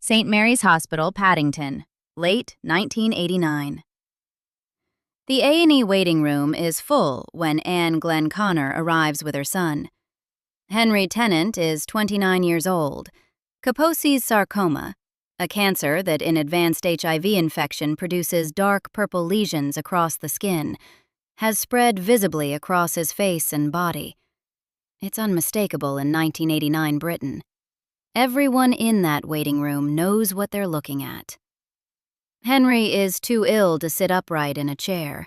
St. Mary's Hospital, Paddington, late 1989. The A&E waiting room is full when Anne Glenconner arrives with her son. Henry Tennant is 29 years old. Kaposi's sarcoma, a cancer that in advanced HIV infection produces dark purple lesions across the skin, has spread visibly across his face and body. It's unmistakable in 1989 Britain. Everyone in that waiting room knows what they're looking at. Henry is too ill to sit upright in a chair.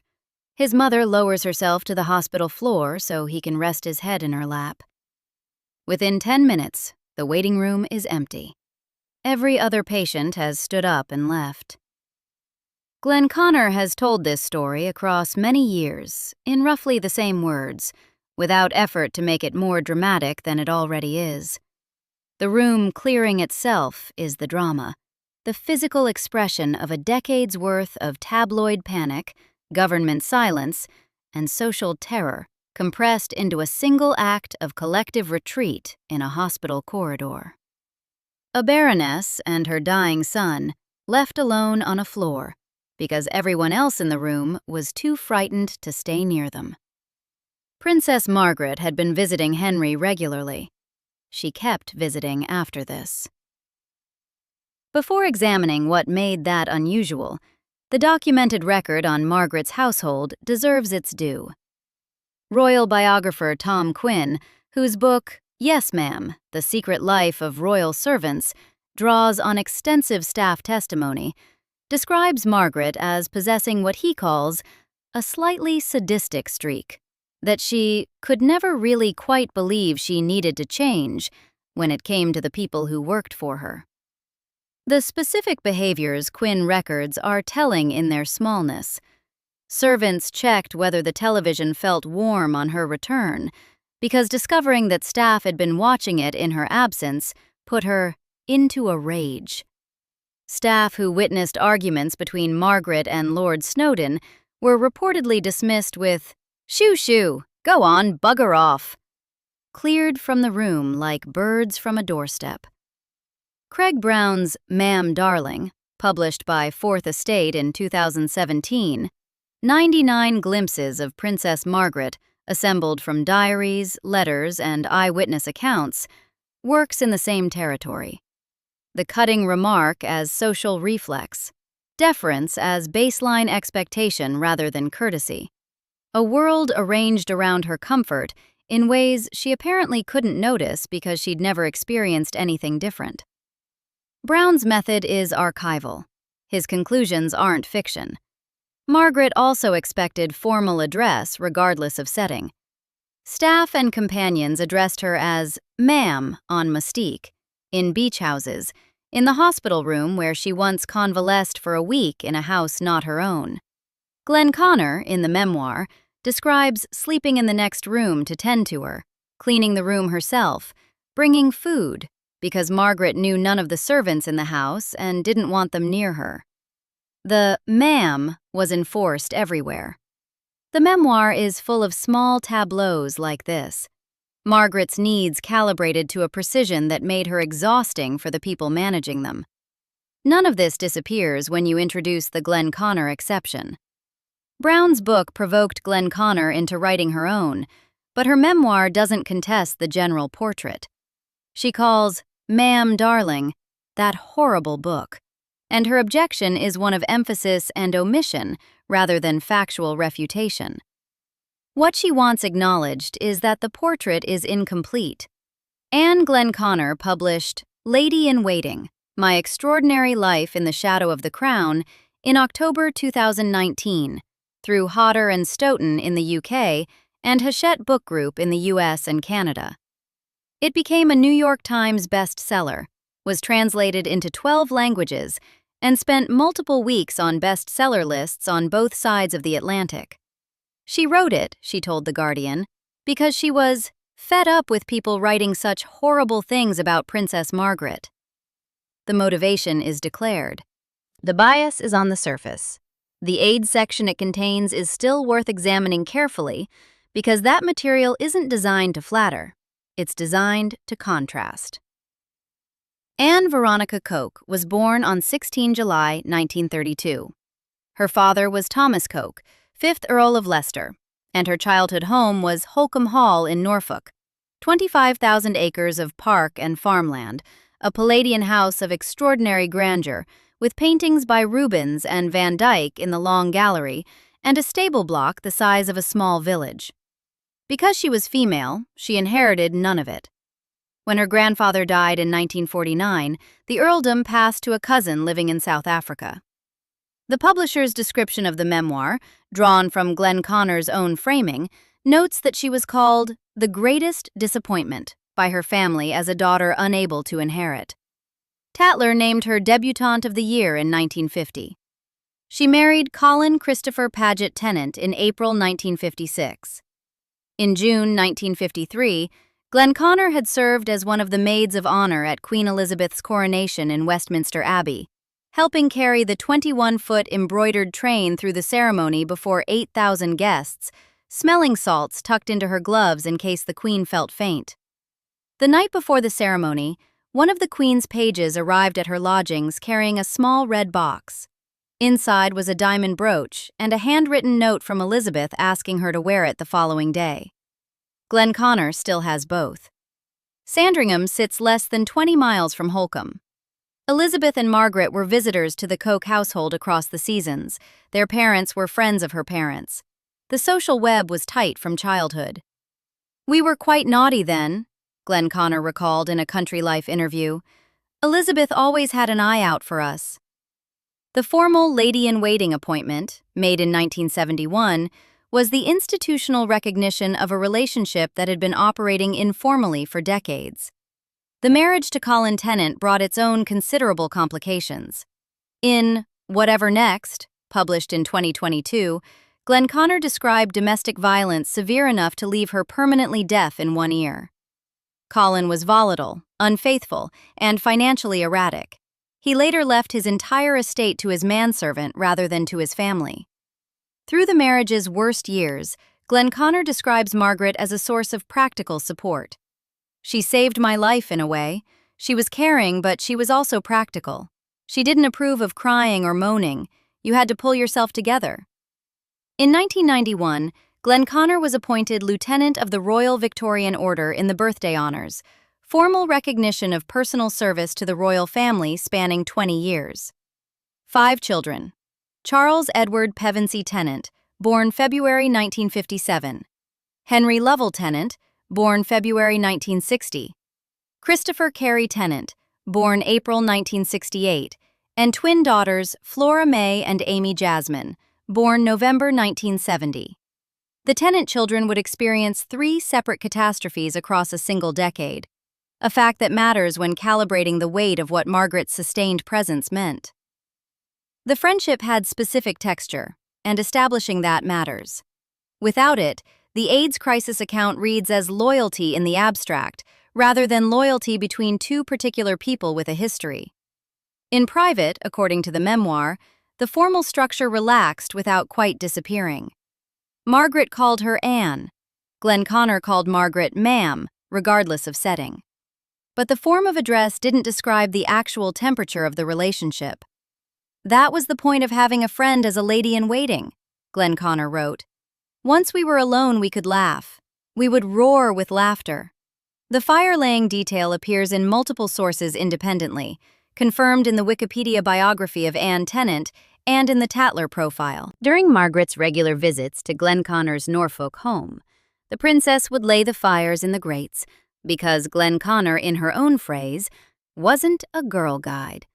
His mother lowers herself to the hospital floor so he can rest his head in her lap. Within 10 minutes, the waiting room is empty. Every other patient has stood up and left. Glenconner has told this story across many years, in roughly the same words, without effort to make it more dramatic than it already is. The room clearing itself is the drama, the physical expression of a decade's worth of tabloid panic, government silence, and social terror compressed into a single act of collective retreat in a hospital corridor. A baroness and her dying son left alone on a floor because everyone else in the room was too frightened to stay near them. Princess Margaret had been visiting Henry regularly. She kept visiting after this. Before examining what made that unusual, the documented record on Margaret's household deserves its due. Royal biographer Tom Quinn, whose book, Yes, Ma'am, The Secret Life of Royal Servants, draws on extensive staff testimony, describes Margaret as possessing what he calls a slightly sadistic streak, that she could never really quite believe she needed to change when it came to the people who worked for her. The specific behaviors Quinn records are telling in their smallness. Servants checked whether the television felt warm on her return, because discovering that staff had been watching it in her absence put her into a rage. Staff who witnessed arguments between Margaret and Lord Snowdon were reportedly dismissed with, "Shoo shoo, go on, bugger off," cleared from the room like birds from a doorstep. Craig Brown's Ma'am Darling, published by Fourth Estate in 2017, 99 glimpses of Princess Margaret assembled from diaries, letters, and eyewitness accounts, works in the same territory. The cutting remark as social reflex, deference as baseline expectation rather than courtesy. A world arranged around her comfort in ways she apparently couldn't notice because she'd never experienced anything different. Brown's method is archival. His conclusions aren't fiction. Margaret also expected formal address regardless of setting. Staff and companions addressed her as "Ma'am" on Mystique, in beach houses, in the hospital room where she once convalesced for a week in a house not her own. Glenconner, in the memoir, describes sleeping in the next room to tend to her, cleaning the room herself, bringing food, because Margaret knew none of the servants in the house and didn't want them near her. The "ma'am" was enforced everywhere. The memoir is full of small tableaus like this. Margaret's needs calibrated to a precision that made her exhausting for the people managing them. None of this disappears when you introduce the Glenconner exception. Brown's book provoked Glenconner into writing her own, but her memoir doesn't contest the general portrait. She calls Ma'am Darling that horrible book, and her objection is one of emphasis and omission rather than factual refutation. What she wants acknowledged is that the portrait is incomplete. Anne Glenconner published Lady in Waiting, My Extraordinary Life in the Shadow of the Crown in October 2019 through Hodder and Stoughton in the UK and Hachette Book Group in the US and Canada. It became a New York Times bestseller, was translated into 12 languages, and spent multiple weeks on bestseller lists on both sides of the Atlantic. She wrote it, she told The Guardian, because she was fed up with people writing such horrible things about Princess Margaret. The motivation is declared. The bias is on the surface. The aid section it contains is still worth examining carefully because that material isn't designed to flatter. It's designed to contrast. Anne Veronica Coke was born on 16 July 1932. Her father was Thomas Coke, 5th Earl of Leicester, and her childhood home was Holcombe Hall in Norfolk, 25,000 acres of park and farmland, a Palladian house of extraordinary grandeur, with paintings by Rubens and Van Dyck in the Long Gallery, and a stable block the size of a small village. Because she was female, she inherited none of it. When her grandfather died in 1949, the earldom passed to a cousin living in South Africa. The publisher's description of the memoir, drawn from Glenconner's own framing, notes that she was called the greatest disappointment by her family as a daughter unable to inherit. Tatler named her Debutante of the Year in 1950. She married Colin Christopher Paget Tennant in April 1956. In June 1953, Glenconner had served as one of the maids of honor at Queen Elizabeth's coronation in Westminster Abbey, helping carry the 21-foot embroidered train through the ceremony before 8,000 guests, smelling salts tucked into her gloves in case the Queen felt faint. The night before the ceremony, one of the Queen's pages arrived at her lodgings carrying a small red box. Inside was a diamond brooch and a handwritten note from Elizabeth asking her to wear it the following day. Glenconner still has both. Sandringham sits less than 20 miles from Holcombe. Elizabeth and Margaret were visitors to the Coke household across the seasons. Their parents were friends of her parents. The social web was tight from childhood. "We were quite naughty then," Glenconner recalled in a Country Life interview. "Elizabeth always had an eye out for us." The formal lady-in-waiting appointment, made in 1971, was the institutional recognition of a relationship that had been operating informally for decades. The marriage to Colin Tennant brought its own considerable complications. In Whatever Next, published in 2022, Glenconner described domestic violence severe enough to leave her permanently deaf in one ear. Colin was volatile, unfaithful, and financially erratic. He later left his entire estate to his manservant rather than to his family. Through the marriage's worst years, Glenconner describes Margaret as a source of practical support. "She saved my life in a way. She was caring, but she was also practical. She didn't approve of crying or moaning. You had to pull yourself together." In 1991, Glenconner was appointed Lieutenant of the Royal Victorian Order in the Birthday Honours, formal recognition of personal service to the royal family spanning 20 years. 5 children. Charles Edward Pevensey Tennant, born February 1957. Henry Lovell Tennant, born February 1960. Christopher Carey Tennant, born April 1968, and twin daughters Flora May and Amy Jasmine, born November 1970. The Tennant children would experience 3 separate catastrophes across a single decade, a fact that matters when calibrating the weight of what Margaret's sustained presence meant. The friendship had specific texture, and establishing that matters. Without it, the AIDS crisis account reads as loyalty in the abstract, rather than loyalty between 2 particular people with a history. In private, according to the memoir, the formal structure relaxed without quite disappearing. Margaret called her Anne. Glenconner called Margaret Ma'am, regardless of setting. But the form of address didn't describe the actual temperature of the relationship. "That was the point of having a friend as a lady-in-waiting," Glenconner wrote. "Once we were alone, we could laugh. We would roar with laughter." The fire-laying detail appears in multiple sources independently, confirmed in the Wikipedia biography of Anne Tennant and in the Tatler profile. During Margaret's regular visits to Glenconner's Norfolk home, the princess would lay the fires in the grates because Glenconner, in her own phrase, wasn't a girl guide.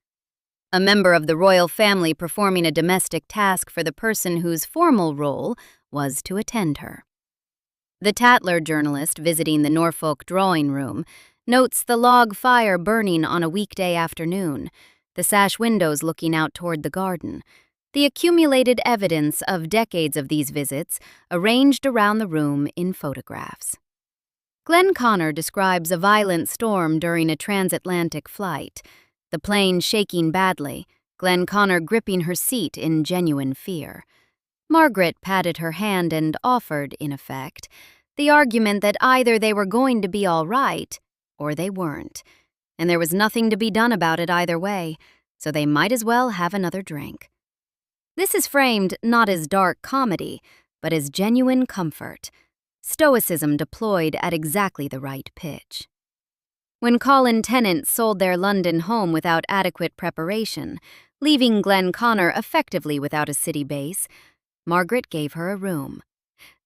A member of the royal family performing a domestic task for the person whose formal role was to attend her. The Tatler journalist visiting the Norfolk drawing room notes the log fire burning on a weekday afternoon, the sash windows looking out toward the garden, the accumulated evidence of decades of these visits arranged around the room in photographs. Glenconner describes a violent storm during a transatlantic flight, the plane shaking badly, Glenconner gripping her seat in genuine fear. Margaret patted her hand and offered, in effect, the argument that either they were going to be all right or they weren't. and there was nothing to be done about it either way, so they might as well have another drink. This is framed not as dark comedy, but as genuine comfort, stoicism deployed at exactly the right pitch. When Colin Tennant sold their London home without adequate preparation, leaving Glenconner effectively without a city base, Margaret gave her a room.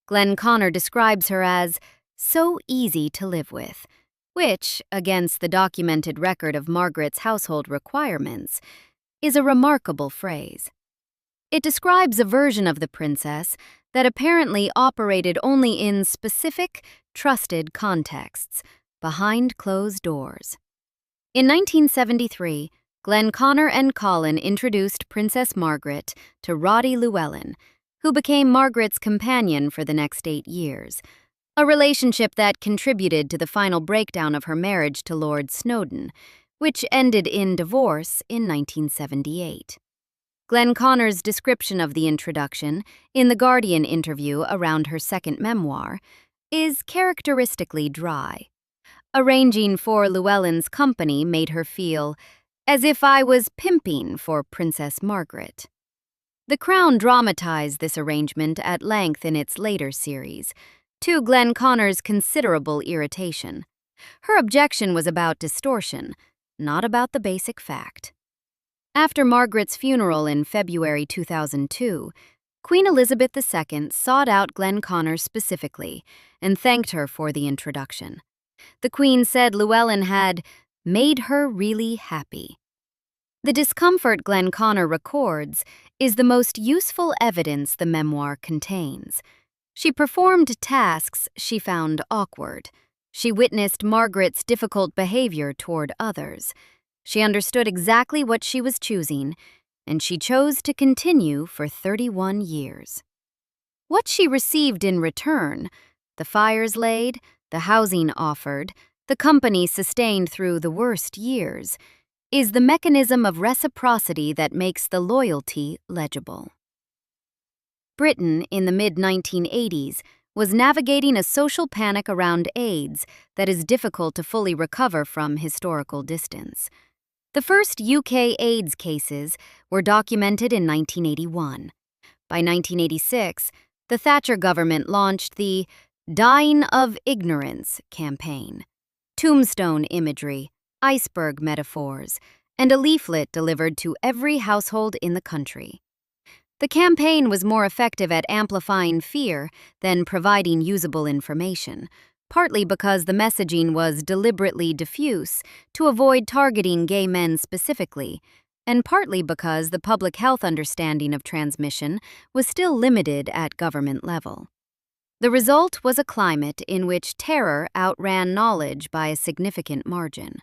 Glenconner describes her as so easy to live with, which, against the documented record of Margaret's household requirements, is a remarkable phrase. It describes a version of the princess that apparently operated only in specific, trusted contexts, behind closed doors. In 1973, Glenconner and Colin introduced Princess Margaret to Roddy Llewellyn, who became Margaret's companion for the next 8 years, a relationship that contributed to the final breakdown of her marriage to Lord Snowdon, which ended in divorce in 1978. Glenconner's description of the introduction, in the Guardian interview around her second memoir, is characteristically dry. Arranging for Llewellyn's company made her feel as if I was pimping for Princess Margaret. The Crown dramatized this arrangement at length in its later series, to Glenconner's considerable irritation. Her objection was about distortion, not about the basic fact. After Margaret's funeral in February 2002, Queen Elizabeth II sought out Glenconner specifically and thanked her for the introduction. The Queen said Llewellyn had made her really happy. The discomfort Glenconner records is the most useful evidence the memoir contains. She performed tasks she found awkward. She witnessed Margaret's difficult behavior toward others. She understood exactly what she was choosing, and she chose to continue for 31 years. What she received in return, the fires laid, the housing offered, the company sustained through the worst years, is the mechanism of reciprocity that makes the loyalty legible. Britain, in the mid-1980s, was navigating a social panic around AIDS that is difficult to fully recover from historical distance. The first UK AIDS cases were documented in 1981. By 1986, the Thatcher government launched the Dying of Ignorance campaign. Tombstone imagery, iceberg metaphors, and a leaflet delivered to every household in the country. The campaign was more effective at amplifying fear than providing usable information, partly because the messaging was deliberately diffuse to avoid targeting gay men specifically, and partly because the public health understanding of transmission was still limited at government level. The result was a climate in which terror outran knowledge by a significant margin.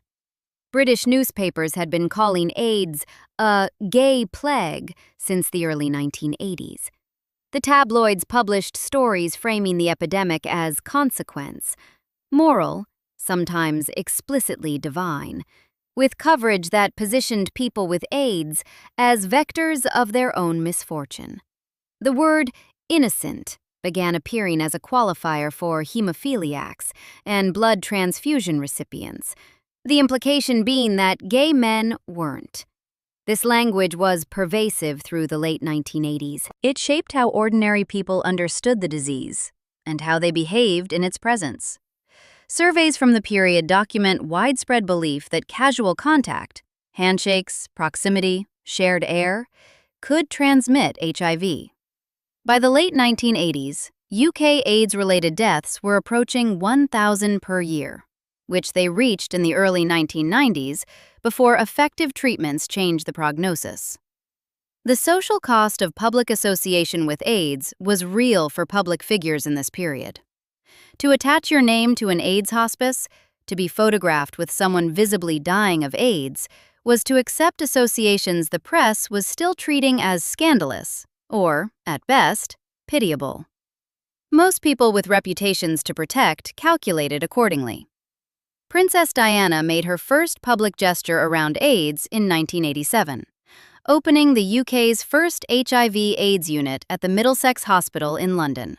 British newspapers had been calling AIDS a gay plague since the early 1980s. The tabloids published stories framing the epidemic as consequence, moral, sometimes explicitly divine, with coverage that positioned people with AIDS as vectors of their own misfortune. The word innocent began appearing as a qualifier for hemophiliacs and blood transfusion recipients, the implication being that gay men weren't. This language was pervasive through the late 1980s. It shaped how ordinary people understood the disease and how they behaved in its presence. Surveys from the period document widespread belief that casual contact, handshakes, proximity, shared air, could transmit HIV. By the late 1980s, UK AIDS-related deaths were approaching 1,000 per year, which they reached in the early 1990s before effective treatments changed the prognosis. The social cost of public association with AIDS was real for public figures in this period. To attach your name to an AIDS hospice, to be photographed with someone visibly dying of AIDS, was to accept associations the press was still treating as scandalous, or, at best, pitiable. Most people with reputations to protect calculated accordingly. Princess Diana made her first public gesture around AIDS in 1987, opening the UK's first HIV/AIDS unit at the Middlesex Hospital in London.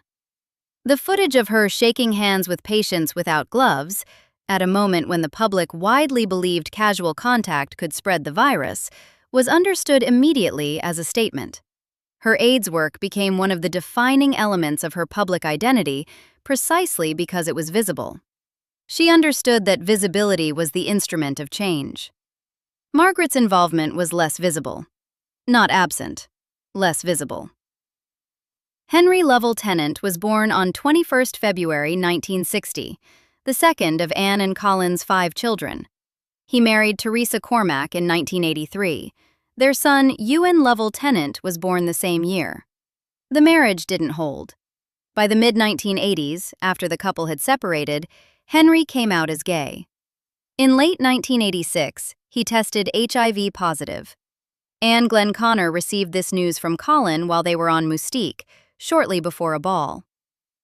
The footage of her shaking hands with patients without gloves, at a moment when the public widely believed casual contact could spread the virus, was understood immediately as a statement. Her AIDS work became one of the defining elements of her public identity precisely because it was visible. She understood that visibility was the instrument of change. Margaret's involvement was less visible. Not absent, less visible. Henry Lovell Tennant was born on 21 February 1960, the second of Anne and Colin's 5 children. He married Teresa Cormack in 1983. Their son, Ewan Lovell Tennant, was born the same year. The marriage didn't hold. By the mid-1980s, after the couple had separated, Henry came out as gay. In late 1986, he tested HIV positive. Anne Glenconner received this news from Colin while they were on Moustique, shortly before a ball.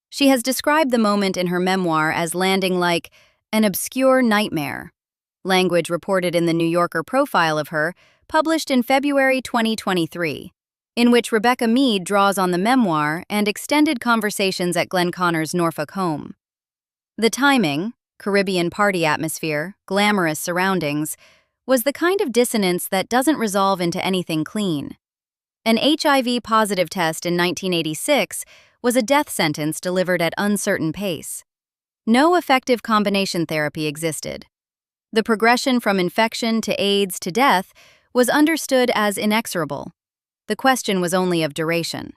She has described the moment in her memoir as landing like an obscure nightmare, language reported in the New Yorker profile of her, published in February 2023, in which Rebecca Mead draws on the memoir and extended conversations at Glenconner's Norfolk home. The timing, Caribbean party atmosphere, glamorous surroundings, was the kind of dissonance that doesn't resolve into anything clean. An HIV-positive test in 1986 was a death sentence delivered at uncertain pace. No effective combination therapy existed. The progression from infection to AIDS to death was understood as inexorable. The question was only of duration.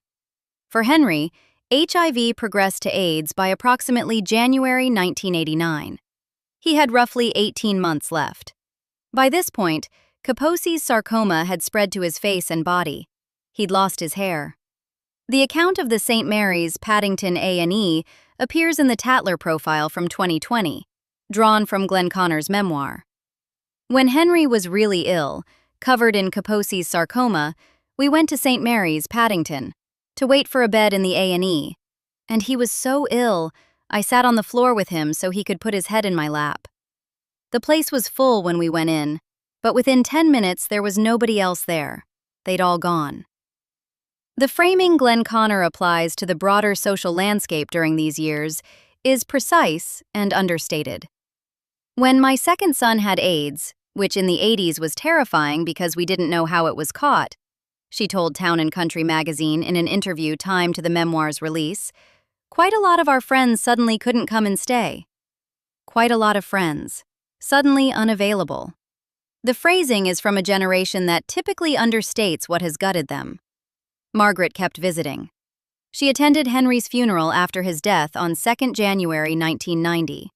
For Henry, HIV progressed to AIDS by approximately January 1989. He had roughly 18 months left. By this point, Kaposi's sarcoma had spread to his face and body. He'd lost his hair. The account of the St. Mary's Paddington A&E appears in the Tatler profile from 2020, drawn from Glenconner's memoir. When Henry was really ill, covered in Kaposi's sarcoma, we went to St. Mary's, Paddington, to wait for a bed in the A&E. And he was so ill, I sat on the floor with him so he could put his head in my lap. The place was full when we went in, but within 10 minutes there was nobody else there. They'd all gone. The framing Glenconner applies to the broader social landscape during these years is precise and understated. When my second son had AIDS, which in the 80s was terrifying because we didn't know how it was caught, she told Town & Country magazine in an interview timed to the memoir's release, quite a lot of our friends suddenly couldn't come and stay. Quite a lot of friends, suddenly unavailable. The phrasing is from a generation that typically understates what has gutted them. Margaret kept visiting. She attended Henry's funeral after his death on 2 January 1990.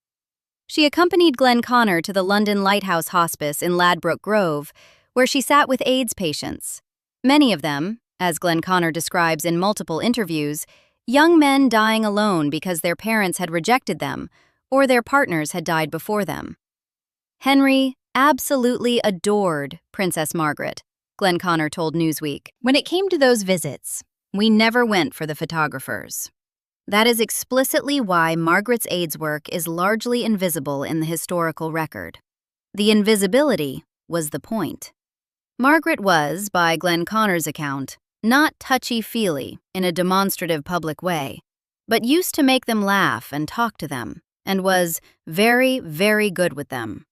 She accompanied Glenconner to the London Lighthouse Hospice in Ladbroke Grove, where she sat with AIDS patients. Many of them, as Glenconner describes in multiple interviews, young men dying alone because their parents had rejected them or their partners had died before them. Henry absolutely adored Princess Margaret, Glenconner told Newsweek. When it came to those visits, we never went for the photographers. That is explicitly why Margaret's AIDS work is largely invisible in the historical record. The invisibility was the point. Margaret was, by Glenconner's account, not touchy-feely in a demonstrative public way, but used to make them laugh and talk to them, and was very, very good with them.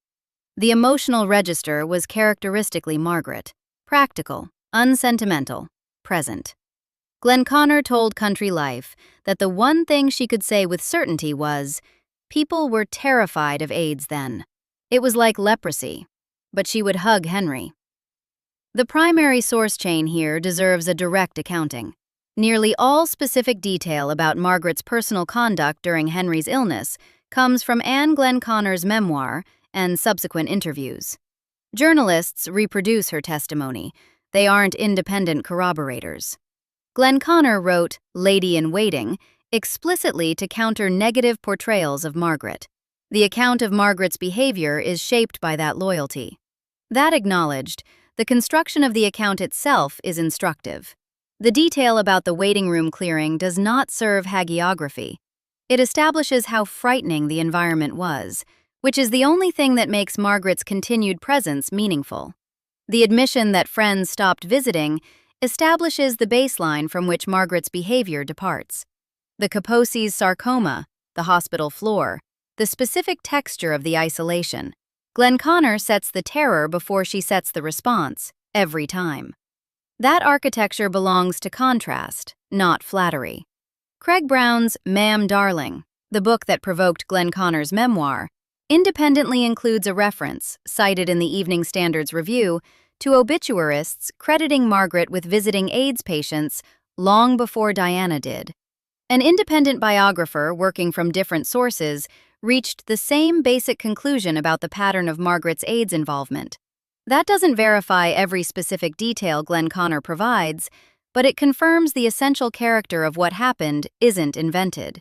The emotional register was characteristically Margaret. Practical, unsentimental, present. Glenconner told Country Life that the one thing she could say with certainty was, people were terrified of AIDS then. It was like leprosy, but she would hug Henry. The primary source chain here deserves a direct accounting. Nearly all specific detail about Margaret's personal conduct during Henry's illness comes from Anne Glenconner's memoir and subsequent interviews. Journalists reproduce her testimony. They aren't independent corroborators. Glenconner wrote Lady in Waiting explicitly to counter negative portrayals of Margaret. The account of Margaret's behavior is shaped by that loyalty. That acknowledged, the construction of the account itself is instructive. The detail about the waiting room clearing does not serve hagiography. It establishes how frightening the environment was, which is the only thing that makes Margaret's continued presence meaningful. The admission that friends stopped visiting establishes the baseline from which Margaret's behavior departs. The Kaposi's sarcoma, the hospital floor, the specific texture of the isolation. Glenconner sets the terror before she sets the response, every time. That architecture belongs to contrast, not flattery. Craig Brown's Ma'am Darling, the book that provoked Glenconner's memoir, independently includes a reference, cited in the Evening Standard's review, to obituarists crediting Margaret with visiting AIDS patients long before Diana did. An independent biographer working from different sources reached the same basic conclusion about the pattern of Margaret's AIDS involvement. That doesn't verify every specific detail Glenconner provides, but it confirms the essential character of what happened isn't invented.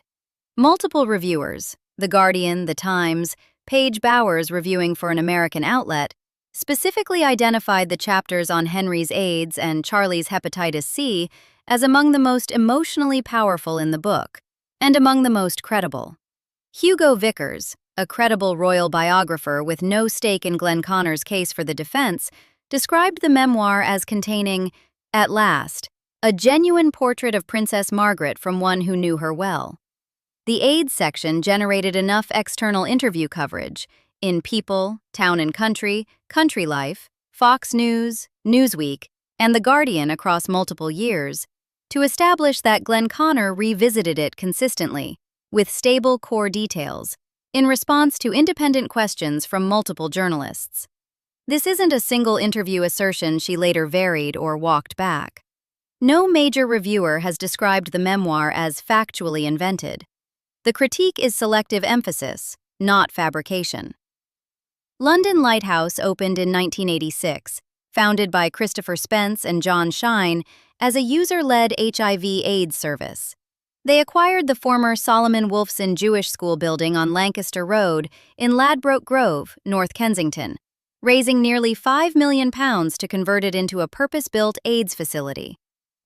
Multiple reviewers, The Guardian, The Times, Paige Bowers reviewing for an American outlet, specifically identified the chapters on Henry's AIDS and Charlie's hepatitis C as among the most emotionally powerful in the book, and among the most credible. Hugo Vickers, a credible royal biographer with no stake in Glenconner's case for the defense, described the memoir as containing, at last, a genuine portrait of Princess Margaret from one who knew her well. The AIDS section generated enough external interview coverage in People, Town and Country, Country Life, Fox News, Newsweek, and The Guardian across multiple years to establish that Glenconner revisited it consistently, with stable core details, in response to independent questions from multiple journalists. This isn't a single interview assertion she later varied or walked back. No major reviewer has described the memoir as factually invented. The critique is selective emphasis, not fabrication. London Lighthouse opened in 1986, founded by Christopher Spence and John Shine as a user-led HIV/AIDS service. They acquired the former Solomon Wolfson Jewish School building on Lancaster Road in Ladbroke Grove, North Kensington, raising nearly £5 million to convert it into a purpose-built AIDS facility.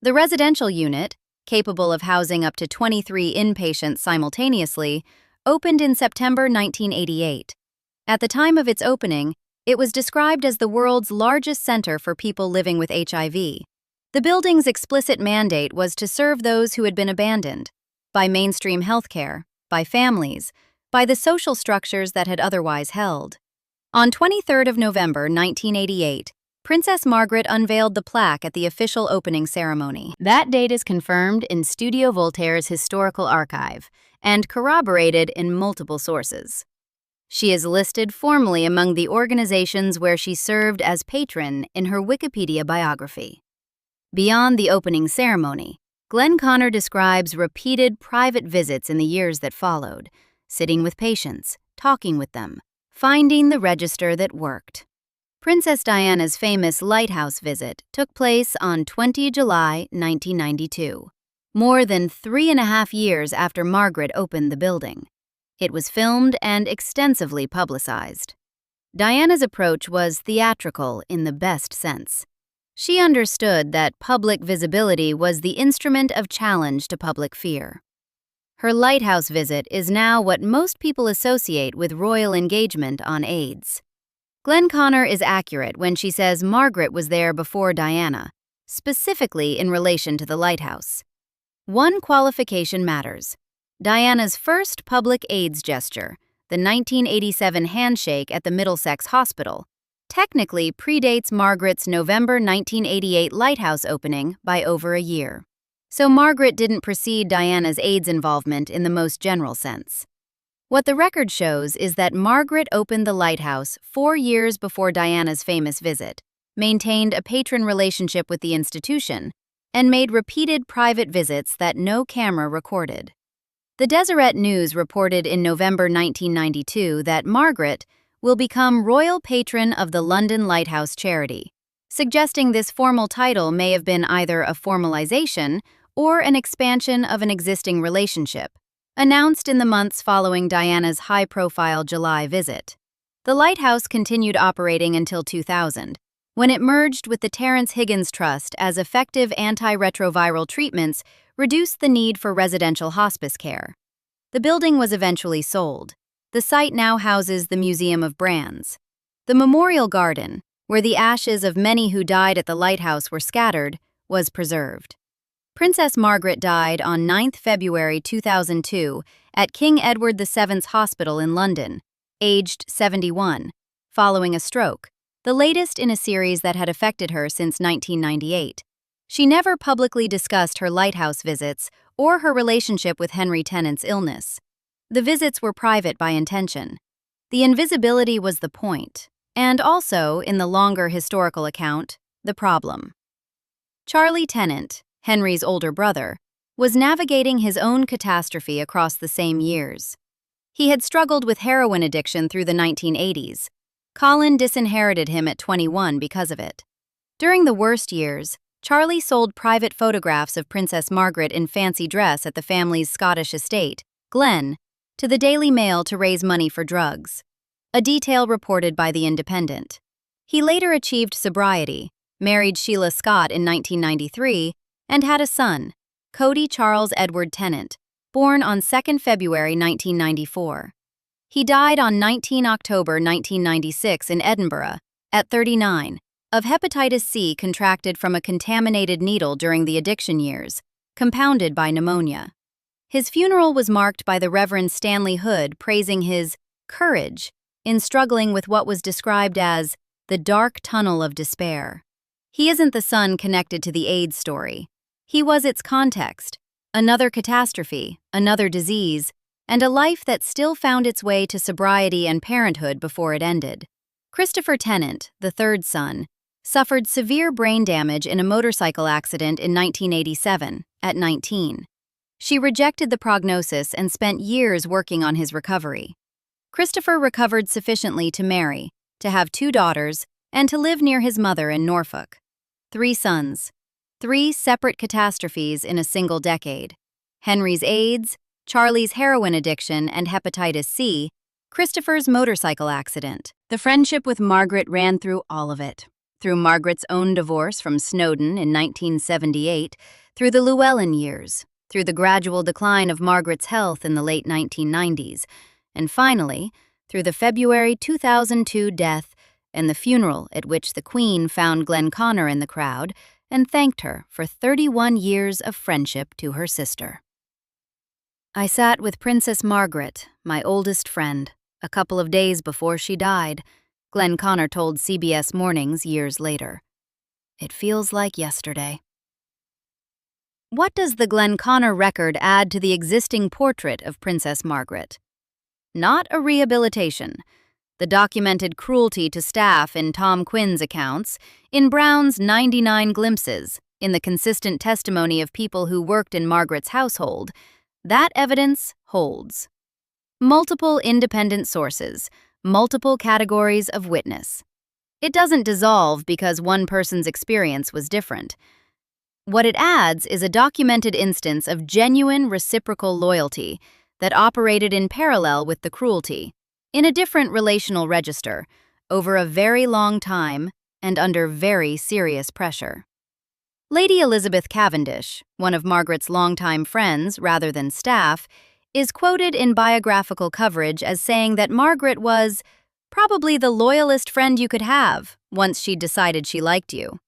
The residential unit, capable of housing up to 23 inpatients simultaneously, opened in September 1988. At the time of its opening, it was described as the world's largest center for people living with HIV. The building's explicit mandate was to serve those who had been abandoned by mainstream healthcare, by families, by the social structures that had otherwise held. On 23 November 1988, Princess Margaret unveiled the plaque at the official opening ceremony. That date is confirmed in Studio Voltaire's historical archive and corroborated in multiple sources. She is listed formally among the organizations where she served as patron in her Wikipedia biography. Beyond the opening ceremony, Glenconner describes repeated private visits in the years that followed, sitting with patients, talking with them, finding the register that worked. Princess Diana's famous lighthouse visit took place on 20 July 1992, more than 3.5 years after Margaret opened the building. It was filmed and extensively publicized. Diana's approach was theatrical in the best sense. She understood that public visibility was the instrument of challenge to public fear. Her lighthouse visit is now what most people associate with royal engagement on AIDS. Glenconner is accurate when she says Margaret was there before Diana, specifically in relation to the lighthouse. One qualification matters. Diana's first public AIDS gesture, the 1987 handshake at the Middlesex Hospital, technically predates Margaret's November 1988 lighthouse opening by over a year. So Margaret didn't precede Diana's AIDS involvement in the most general sense. What the record shows is that Margaret opened the lighthouse 4 years before Diana's famous visit, maintained a patron relationship with the institution, and made repeated private visits that no camera recorded. The Deseret News reported in November 1992 that Margaret will become royal patron of the London Lighthouse charity, suggesting this formal title may have been either a formalization or an expansion of an existing relationship, announced in the months following Diana's high-profile July visit. The lighthouse continued operating until 2000, when it merged with the Terence Higgins Trust as effective antiretroviral treatments reduced the need for residential hospice care. The building was eventually sold. The site now houses the Museum of Brands. The Memorial Garden, where the ashes of many who died at the lighthouse were scattered, was preserved. Princess Margaret died on 9 February 2002 at King Edward VII's Hospital in London, aged 71, following a stroke, the latest in a series that had affected her since 1998. She never publicly discussed her lighthouse visits or her relationship with Henry Tennant's illness. The visits were private by intention. The invisibility was the point, and also, in the longer historical account, the problem. Charlie Tennant, Henry's older brother, was navigating his own catastrophe across the same years. He had struggled with heroin addiction through the 1980s. Colin disinherited him at 21 because of it. During the worst years, Charlie sold private photographs of Princess Margaret in fancy dress at the family's Scottish estate, Glen, to the Daily Mail to raise money for drugs. A detail reported by The Independent. He later achieved sobriety, married Sheila Scott in 1993, and had a son, Cody Charles Edward Tennant, born on 2 February 1994. He died on 19 October 1996 in Edinburgh, at 39, of hepatitis C contracted from a contaminated needle during the addiction years, compounded by pneumonia. His funeral was marked by the Reverend Stanley Hood praising his courage in struggling with what was described as the dark tunnel of despair. He isn't the son connected to the AIDS story. He was its context, another catastrophe, another disease, and a life that still found its way to sobriety and parenthood before it ended. Christopher Tennant, the third son, suffered severe brain damage in a motorcycle accident in 1987, at 19. She rejected the prognosis and spent years working on his recovery. Christopher recovered sufficiently to marry, to have 2 daughters, and to live near his mother in Norfolk. 3 sons. 3 separate catastrophes in a single decade. Henry's AIDS, Charlie's heroin addiction and hepatitis C, Christopher's motorcycle accident. The friendship with Margaret ran through all of it. Through Margaret's own divorce from Snowdon in 1978, through the Llewellyn years, through the gradual decline of Margaret's health in the late 1990s, and finally, through the February 2002 death and the funeral at which the Queen found Glenconner in the crowd and thanked her for 31 years of friendship to her sister. I sat with Princess Margaret, my oldest friend, a couple of days before she died, Glenconner told CBS Mornings years later. It feels like yesterday. What does the Glenconner record add to the existing portrait of Princess Margaret? Not a rehabilitation. The documented cruelty to staff in Tom Quinn's accounts, in Brown's 99 glimpses, in the consistent testimony of people who worked in Margaret's household, that evidence holds. Multiple independent sources, multiple categories of witness. It doesn't dissolve because one person's experience was different. What it adds is a documented instance of genuine reciprocal loyalty that operated in parallel with the cruelty, in a different relational register, over a very long time and under very serious pressure. Lady Elizabeth Cavendish, one of Margaret's longtime friends rather than staff, is quoted in biographical coverage as saying that Margaret was probably the loyalest friend you could have once she'd decided she liked you.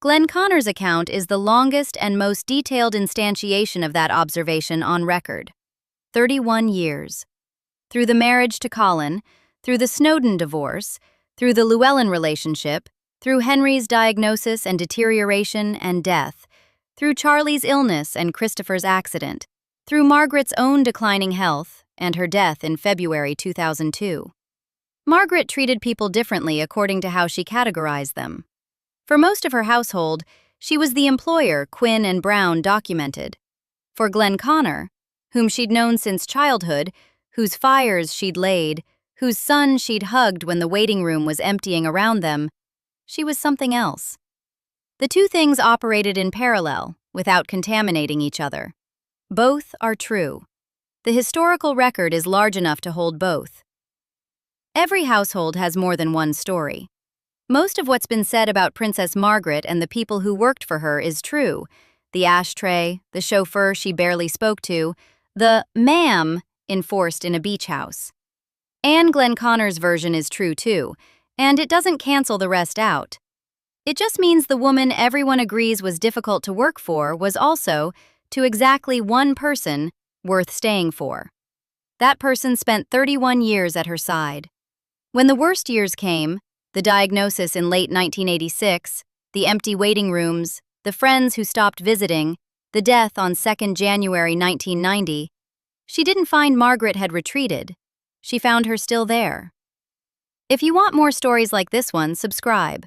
Glenconner's account is the longest and most detailed instantiation of that observation on record. 31 years. Through the marriage to Colin, through the Snowdon divorce, through the Llewellyn relationship, through Henry's diagnosis and deterioration and death, through Charlie's illness and Christopher's accident, through Margaret's own declining health and her death in February 2002. Margaret treated people differently according to how she categorized them. For most of her household, she was the employer Quinn and Brown documented. For Glenconner, whom she'd known since childhood, whose fires she'd laid, whose son she'd hugged when the waiting room was emptying around them, she was something else. The two things operated in parallel, without contaminating each other. Both are true. The historical record is large enough to hold both. Every household has more than one story. Most of what's been said about Princess Margaret and the people who worked for her is true. The ashtray, the chauffeur she barely spoke to, the ma'am enforced in a beach house. Anne Glenconner's version is true too, and it doesn't cancel the rest out. It just means the woman everyone agrees was difficult to work for was also, to exactly one person, worth staying for. That person spent 31 years at her side. When the worst years came, the diagnosis in late 1986, the empty waiting rooms, the friends who stopped visiting, the death on 2nd January 1990, she didn't find Margaret had retreated. She found her still there. If you want more stories like this one, subscribe.